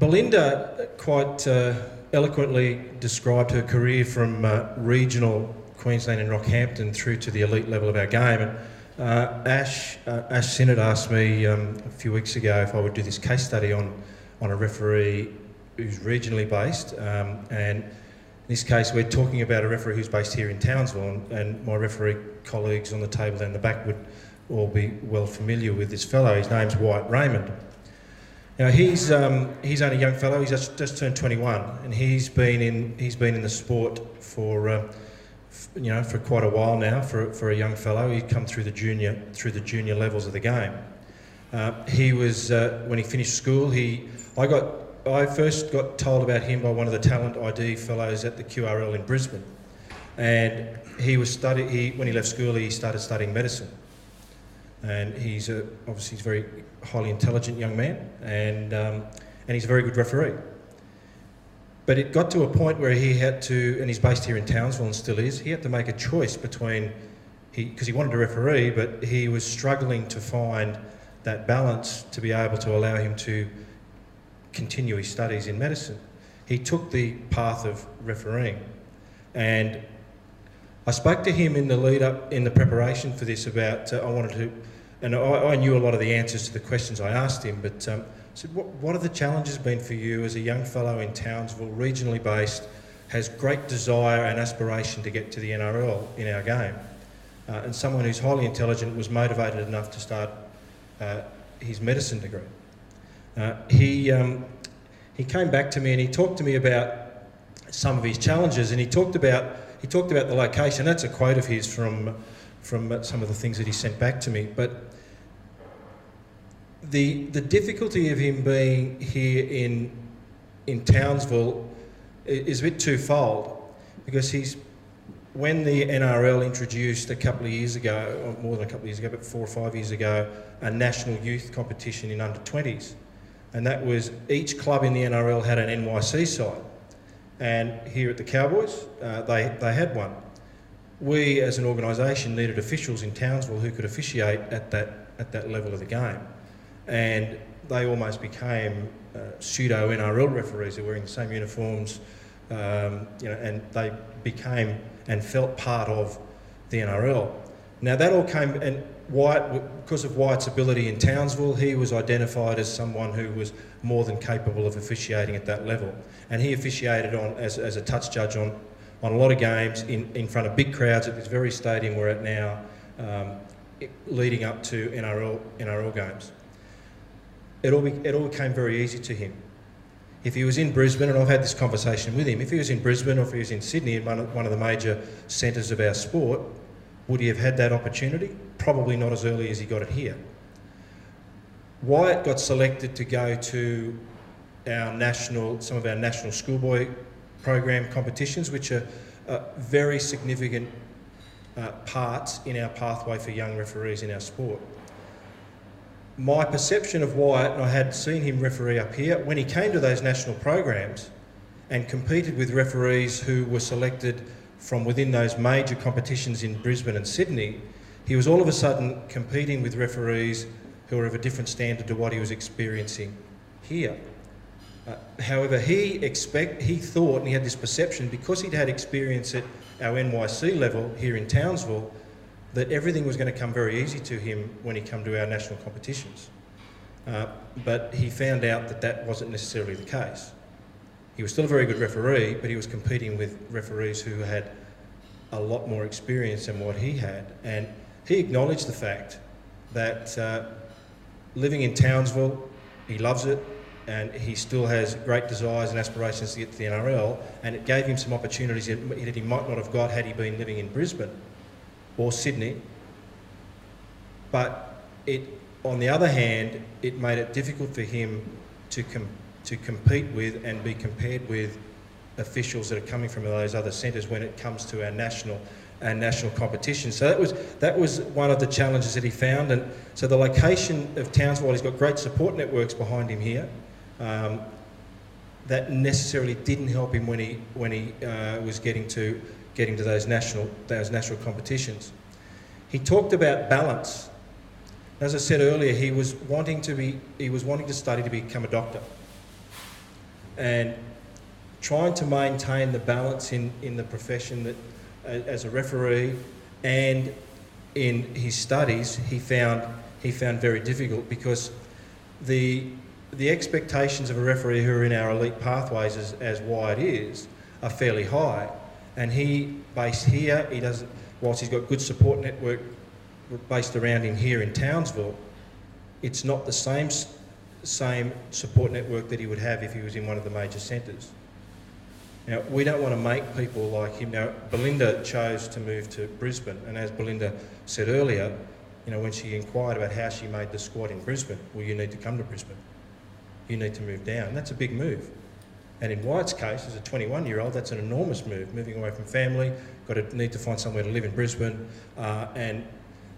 Belinda quite eloquently described her career from regional Queensland and Rockhampton through to the elite level of our game. And Ash Sinnott asked me a few weeks ago if I would do this case study on a referee who's regionally based. And in this case, we're talking about a referee who's based here in Townsville, and my referee colleagues on the table down the back would all be well familiar with this fellow. His name's Wyatt Raymond. Now he's only a young fellow. He's just turned 21, and he's been in the sport for quite a while now. For a young fellow, he'd come through the junior levels of the game. He was when he finished school. I first got told about him by one of the talent ID fellows at the QRL in Brisbane, and when he left school, he started studying medicine. And he's obviously a very highly intelligent young man, and he's a very good referee. But it got to a point where he had to, and he's based here in Townsville and still is, he had to make a choice between, because he wanted to referee, but he was struggling to find that balance to be able to allow him to continue his studies in medicine. He took the path of refereeing, and I spoke to him in the lead up, in the preparation for this about, I knew a lot of the answers to the questions I asked him, but I said, what have the challenges been for you as a young fellow in Townsville, regionally based, has great desire and aspiration to get to the NRL in our game, and someone who's highly intelligent, was motivated enough to start his medicine degree. He came back to me and he talked to me about some of his challenges, and he talked about the location. That's a quote of his from some of the things that he sent back to me. But the difficulty of him being here in Townsville is a bit twofold, because when the NRL introduced a couple of years ago, or more than a couple of years ago, but 4 or 5 years ago, a national youth competition in under 20s, and that was each club in the NRL had an NYC side. And here at the Cowboys, they had one. We, as an organisation, needed officials in Townsville who could officiate at that level of the game, and they almost became pseudo NRL referees who were wearing the same uniforms, and they became and felt part of the NRL. Now that all came, and Wyatt, because of Wyatt's ability in Townsville, he was identified as someone who was more than capable of officiating at that level. And he officiated as a touch judge on a lot of games in front of big crowds at this very stadium we're at now, leading up to NRL games. It all came very easy to him. If he was in Brisbane, and I've had this conversation with him, if he was in Brisbane or if he was in Sydney, in one of the major centres of our sport, would he have had that opportunity? Probably not as early as he got it here. Wyatt got selected to go to some of our national schoolboy program competitions, which are very significant parts in our pathway for young referees in our sport. My perception of Wyatt, and I had seen him referee up here, when he came to those national programs and competed with referees who were selected from within those major competitions in Brisbane and Sydney, he was all of a sudden competing with referees who were of a different standard to what he was experiencing here. However, he thought, and he had this perception, because he'd had experience at our NYC level here in Townsville, that everything was going to come very easy to him when he came to our national competitions. But he found out that wasn't necessarily the case. He was still a very good referee, but he was competing with referees who had a lot more experience than what he had. And he acknowledged the fact that living in Townsville, he loves it, and he still has great desires and aspirations to get to the NRL, and it gave him some opportunities that he might not have got had he been living in Brisbane or Sydney. But on the other hand, it made it difficult for him to compete with and be compared with officials that are coming from those other centres when it comes to our national competition. So that was one of the challenges that he found. And so the location of Townsville, he's got great support networks behind him here. That necessarily didn't help him when he was getting to those national competitions. He talked about balance. As I said earlier, he was wanting to study to become a doctor. and trying to maintain the balance in the profession that as a referee and in his studies he found very difficult, because the expectations of a referee who are in our elite pathways as Wyatt is are fairly high, and he based here, he doesn't, whilst he's got good support network based around him here in Townsville, it's not the same support network that he would have if he was in one of the major centres. Now, we don't want to make people like him. Now, Belinda chose to move to Brisbane, and as Belinda said earlier, you know, when she inquired about how she made the squad in Brisbane, well, you need to come to Brisbane. You need to move down. That's a big move. And in Wyatt's case, as a 21-year-old, that's an enormous move, moving away from family, need to find somewhere to live in Brisbane, and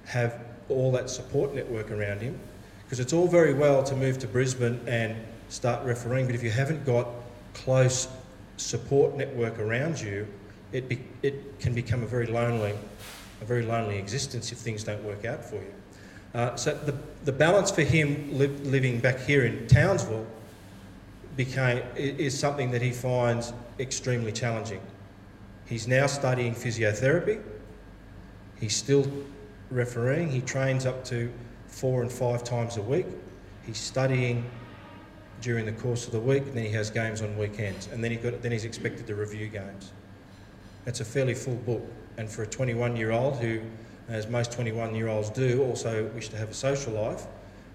have all that support network around him. Because it's all very well to move to Brisbane and start refereeing, but if you haven't got close support network around you, it can become a very lonely existence if things don't work out for you. So the balance for him living back here in Townsville is something that he finds extremely challenging. He's now studying physiotherapy. He's still refereeing. He trains up to 4 and 5 times a week. He's studying during the course of the week, and then he has games on weekends, and then he's expected to review games. That's a fairly full book, and for a 21-year-old who, as most 21-year-olds do, also wish to have a social life,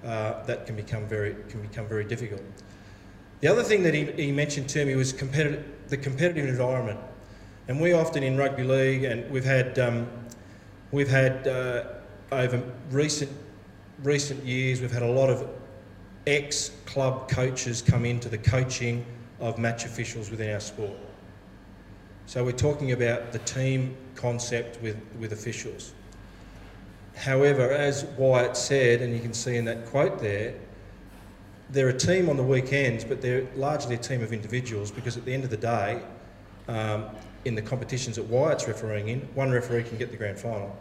that can become very difficult. The other thing that he mentioned to me was the competitive environment, and we often in rugby league, and we've had over recent years, we've had a lot of ex-club coaches come into the coaching of match officials within our sport. So we're talking about the team concept with officials. However, as Wyatt said, and you can see in that quote there, they're a team on the weekends, but they're largely a team of individuals, because at the end of the day, in the competitions that Wyatt's refereeing in, one referee can get the grand final.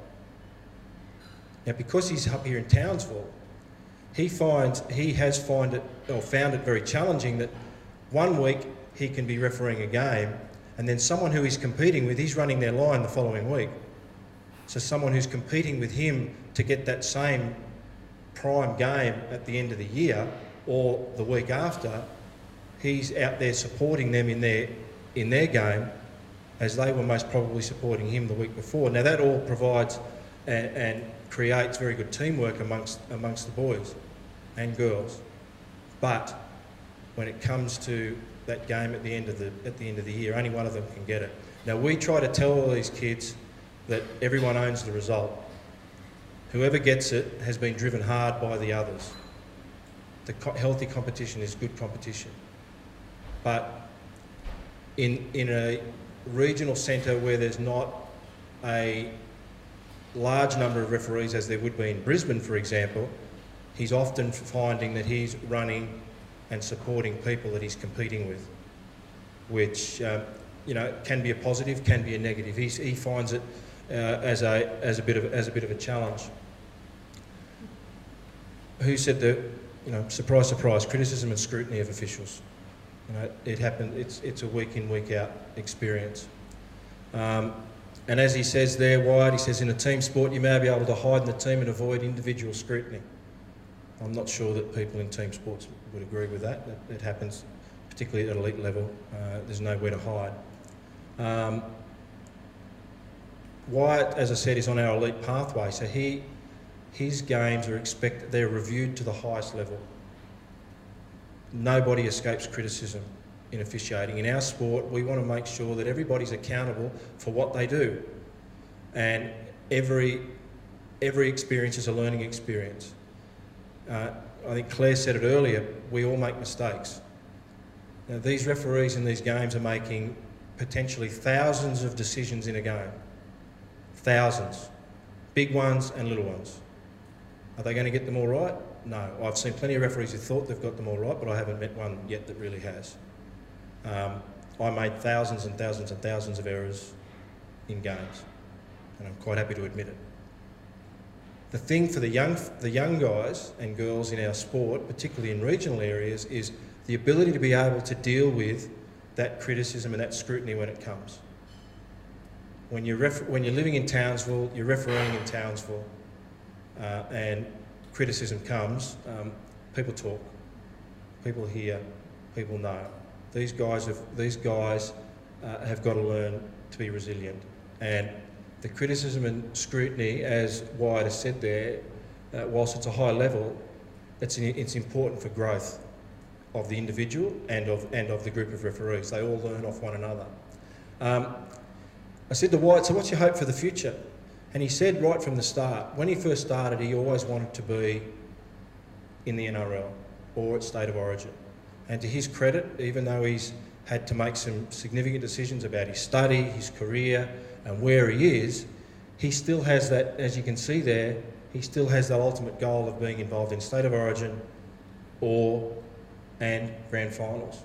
Now, because he's up here in Townsville, he found it very challenging that one week he can be refereeing a game, and then someone who he's competing with, he's running their line the following week. So someone who's competing with him to get that same prime game at the end of the year or the week after, he's out there supporting them in their game as they were most probably supporting him the week before. Now that all provides and creates very good teamwork amongst the boys and girls, but when it comes to that game at the end of the year, only one of them can get it. Now we try to tell all these kids that everyone owns the result. Whoever gets it has been driven hard by the others. Healthy competition is good competition, but in a regional centre where there's not a large number of referees as there would be in Brisbane, for example, he's often finding that he's running and supporting people that he's competing with, which can be a positive, can be a negative. He finds it as a bit of a challenge. Who said that? Surprise, surprise, criticism and scrutiny of officials. It happens. It's a week in, week out experience. And as he says there, Wyatt, he says, in a team sport, you may be able to hide in the team and avoid individual scrutiny. I'm not sure that people in team sports would agree with that. It happens, particularly at elite level. There's nowhere to hide. Wyatt, as I said, is on our elite pathway, so his games are they're reviewed to the highest level. Nobody escapes criticism in officiating. In our sport, we want to make sure that everybody's accountable for what they do, and every experience is a learning experience. I think Claire said it earlier, we all make mistakes. Now, these referees in these games are making potentially thousands of decisions in a game. Thousands. Big ones and little ones. Are they going to get them all right? No. I've seen plenty of referees who thought they've got them all right, but I haven't met one yet that really has. I made thousands and thousands and thousands of errors in games, and I'm quite happy to admit it. The thing for the young guys and girls in our sport, particularly in regional areas, is the ability to be able to deal with that criticism and that scrutiny when it comes. When you're living in Townsville, you're refereeing in Townsville, and criticism comes, people talk, people hear, people know. These guys have got to learn to be resilient. And the criticism and scrutiny, as Wyatt has said there, whilst it's a high level, it's important for growth of the individual and of the group of referees. They all learn off one another. I said to Wyatt, so what's your hope for the future? And he said right from the start, when he first started, he always wanted to be in the NRL or at State of Origin. And to his credit, even though he's had to make some significant decisions about his study, his career, and where he is, he still has that, as you can see there, he still has that ultimate goal of being involved in State of Origin and grand finals.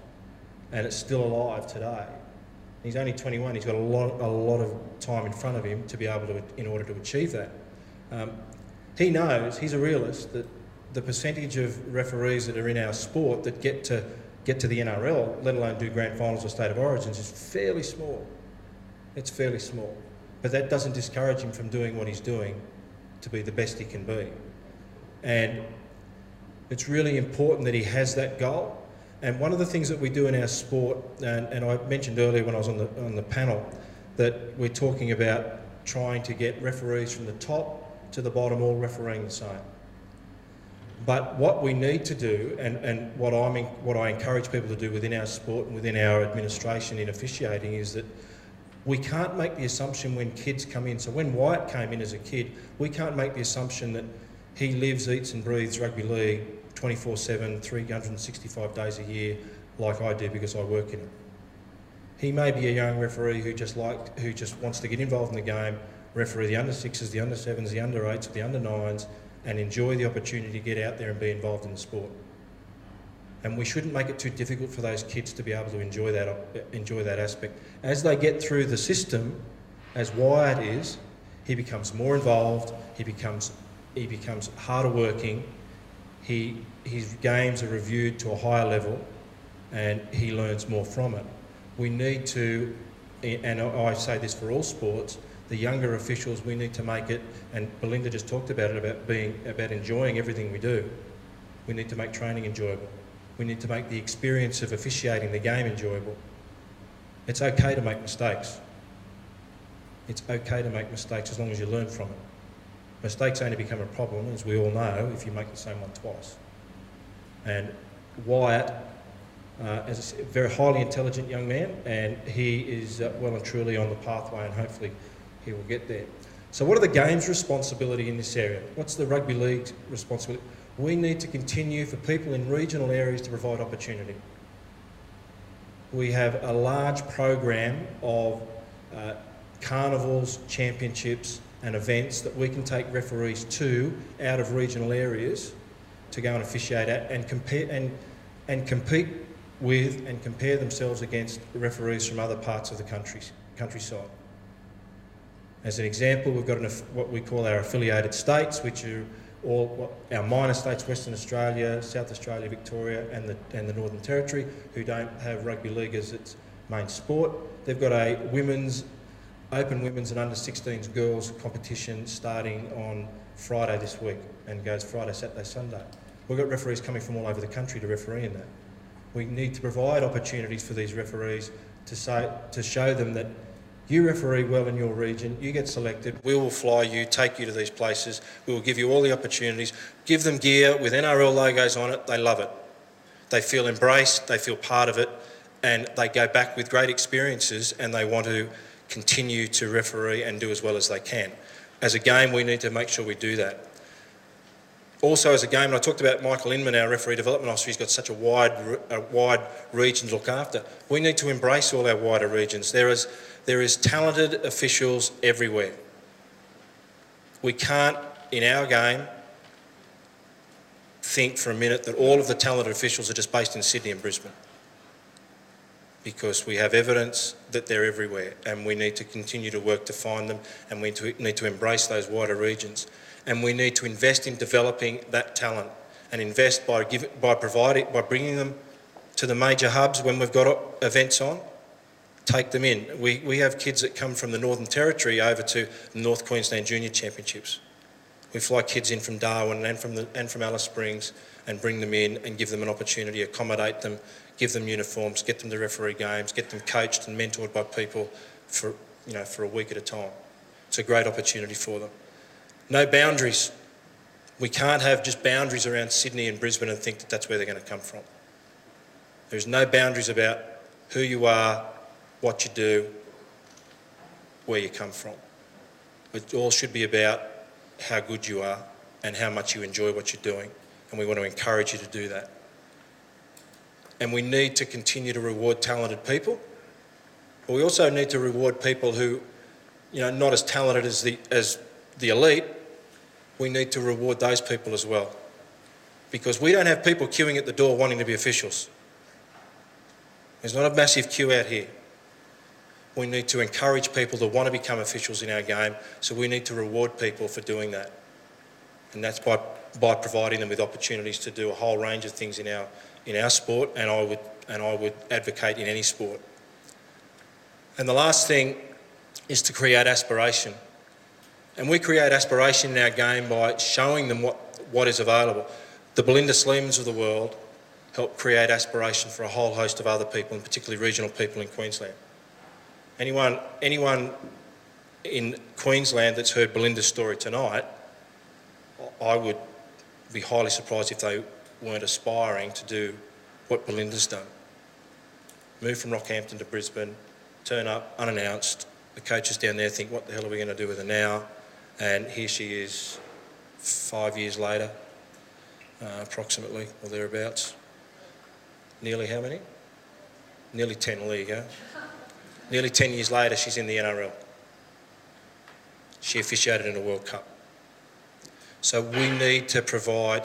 And it's still alive today. He's only 21, he's got a lot of time in front of him to be able to, in order to achieve that. He knows, he's a realist, that the percentage of referees that are in our sport that get to the NRL, let alone do grand finals or State of Origins, is fairly small. It's fairly small. But that doesn't discourage him from doing what he's doing to be the best he can be. And it's really important that he has that goal. And one of the things that we do in our sport, and I mentioned earlier when I was on the panel, that we're talking about trying to get referees from the top to the bottom all refereeing the same. But what we need to do, and what I encourage people to do within our sport and within our administration in officiating, is that we can't make the assumption when kids come in. So when Wyatt came in as a kid, we can't make the assumption that he lives, eats and breathes rugby league 24/7, 365 days a year, like I do because I work in it. He may be a young referee who just wants to get involved in the game, referee the under sixes, the under sevens, the under eights, the under nines, and enjoy the opportunity to get out there and be involved in the sport. And we shouldn't make it too difficult for those kids to be able to enjoy that aspect. As they get through the system, as Wyatt is, he becomes more involved. He becomes harder working. His games are reviewed to a higher level, and he learns more from it. We need to, and I say this for all sports, the younger officials, we need to make it, and Belinda just talked about it, about enjoying everything we do. We need to make training enjoyable. We need to make the experience of officiating the game enjoyable. It's okay to make mistakes. It's okay to make mistakes as long as you learn from it. Mistakes only become a problem, as we all know, if you make the same one twice. And Wyatt is a very highly intelligent young man, and he is well and truly on the pathway, and hopefully he will get there. So what are the game's responsibility in this area? What's the rugby league's responsibility? We need to continue for people in regional areas to provide opportunity. We have a large program of carnivals, championships and events that we can take referees to out of regional areas to go and officiate at and compete with and compare themselves against referees from other parts of the countryside. As an example, we've got what we call our affiliated states, which are all our minor states: Western Australia, South Australia, Victoria and the Northern Territory, who don't have rugby league as its main sport. They've got a open women's and under 16s girls competition starting on Friday this week and goes Friday, Saturday, Sunday. We've got referees coming from all over the country to referee in that. We need to provide opportunities for these referees to show them that you referee well in your region, you get selected, we will fly you, take you to these places, we will give you all the opportunities, give them gear with NRL logos on it, they love it. They feel embraced, they feel part of it, and they go back with great experiences and they want to continue to referee and do as well as they can. As a game, we need to make sure we do that. Also as a game, and I talked about Michael Inman, our referee development officer, he's got such a wide region to look after. We need to embrace all our wider regions. There is talented officials everywhere. We can't, in our game, think for a minute that all of the talented officials are just based in Sydney and Brisbane, because we have evidence that they're everywhere and we need to continue to work to find them, and we need to embrace those wider regions. And we need to invest in developing that talent and invest by bringing them to the major hubs when we've got events on. Take them in. We have kids that come from the Northern Territory over to the North Queensland Junior Championships. We fly kids in from Darwin and from Alice Springs and bring them in and give them an opportunity, accommodate them, give them uniforms, get them to referee games, get them coached and mentored by people for a week at a time. It's a great opportunity for them. No boundaries. We can't have just boundaries around Sydney and Brisbane and think that that's where they're going to come from. There's no boundaries about who you are, what you do, where you come from. It all should be about how good you are and how much you enjoy what you're doing, and we want to encourage you to do that. And we need to continue to reward talented people, but we also need to reward people who, not as talented as the elite. We need to reward those people as well, because we don't have people queuing at the door wanting to be officials. There's not a massive queue out here. We need to encourage people to want to become officials in our game, so we need to reward people for doing that. And that's by providing them with opportunities to do a whole range of things in our sport, and I would advocate in any sport. And the last thing is to create aspiration. And we create aspiration in our game by showing them what is available. The Belinda Sleemans of the world help create aspiration for a whole host of other people, and particularly regional people in Queensland. Anyone in Queensland that's heard Belinda's story tonight, I would be highly surprised if they weren't aspiring to do what Belinda's done. Move from Rockhampton to Brisbane, turn up unannounced. The coaches down there think, what the hell are we going to do with her now? And here she is 5 years later, approximately, or thereabouts. Nearly how many? Nearly 10, well, there you go. Nearly 10 years later, she's in the NRL. She officiated in a World Cup. So we need to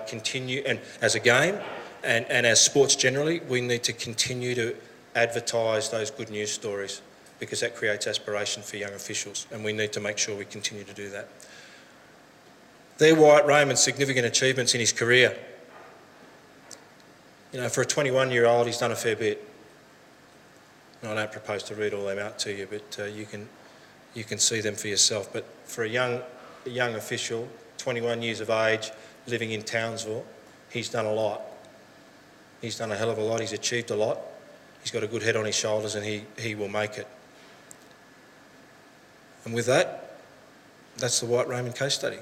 continue, and as a game, and as sports generally, we need to continue to advertise those good news stories, because that creates aspiration for young officials, and we need to make sure we continue to do that. They're Wyatt Raymond's significant achievements in his career. For a 21-year-old, he's done a fair bit. And I don't propose to read all them out to you, but you can see them for yourself. But for a young official, 21 years of age, living in Townsville, he's done a lot. He's done a hell of a lot. He's achieved a lot. He's got a good head on his shoulders, and he will make it. And with that, that's the Wyatt Raymond case study.